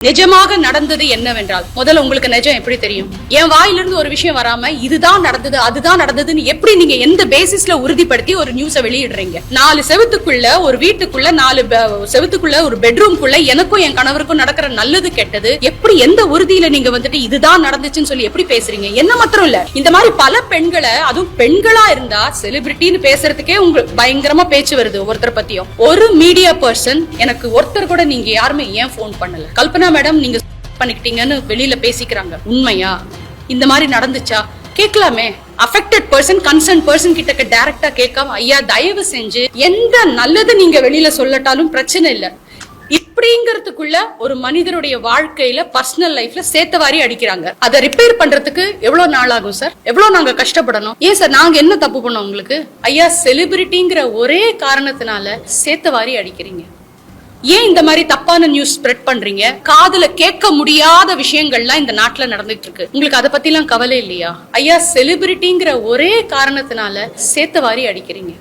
நிஜமாக நடந்தது என்னவென்றால், முதல்ல உங்களுக்கு நிஜம் எப்படி தெரியும்? என் வாயிலிருந்து ஒரு விஷயம் வராம இதுதான் நடந்தது அதுதான் நடந்ததுன்னு எப்படி நீங்க எந்த பேசிஸ்ல உறுதிப்படுத்தி ஒரு நியூஸ வெளியிடுறீங்க? 4 செவுத்துக்குள்ள ஒரு வீட்டுக்குள்ள 4 செவுத்துக்குள்ள ஒரு பெட்ரூம்குள்ள எனக்கும் என் கணவருக்கும் நடக்கிற நல்லது கெட்டது எப்படி எந்த உறுதியில நீங்க வந்துட்டு இதுதான் நடந்துச்சுன்னு சொல்லி எப்படி பேசுறீங்க? என்ன மாத்திரம் இல்ல, இந்த மாதிரி பல பெண்களை, அதுவும் பெண்களா இருந்தா செலிபிரிட்டின்னு பேசுறதுக்கே உங்களுக்கு பயங்கரமா பேச்சு வருது ஒருத்தர் பத்தியும். ஒரு மீடியா பர்சன் எனக்கு ஒருத்தர் கூட நீங்க யாருமே ஏன் போன் பண்ணல? கல்பனா மேடம் நீங்க பண்ணிக்கிட்டீங்கன்னு வெளியில பேசிக்கிறாங்க, உண்மையா? இந்த மாதிரி நடந்துச்சா? கேட்கலாமே. அஃபெக்டட் பர்சன், கன்சர்ன் பர்சன் கிட்ட டைரக்டா கேட்காம, ஐயா தயவு செஞ்சு எந்த நல்லது நீங்க வெளியில சொல்லட்டாலும் பிரச்சனை இல்ல, இப்படிங்கிறதுக்குள்ள ஒரு மனிதனுடைய வாழ்க்கையில பர்சனல் லைஃப்ல சேத்தவாரி அடிக்கிறாங்க. அதை ரிப்பேர் பண்றதுக்கு எவ்வளவு நாள் ஆகும் சார்? எவ்வளவு நாங்க கஷ்டப்படணும்? ஏன் சார் நாங்க என்ன தப்பு பண்ணோம் உங்களுக்கு? ஐயா செலிபிரிட்டிங்கிற ஒரே காரணத்தினால சேத்தவாரி அடிக்கிறீங்க. ஏன் இந்த மாதிரி தப்பான நியூஸ் ஸ்ப்ரெட் பண்றீங்க? காதுல கேட்க முடியாத விஷயங்கள்லாம் இந்த நாட்டுல நடந்துட்டு இருக்கு. உங்களுக்கு அதை பத்தி எல்லாம் கவலை இல்லையா? ஐயா செலிபிரிட்டிங்கிற ஒரே காரணத்தினால சேத்தவாரி அடிக்கிறீங்க.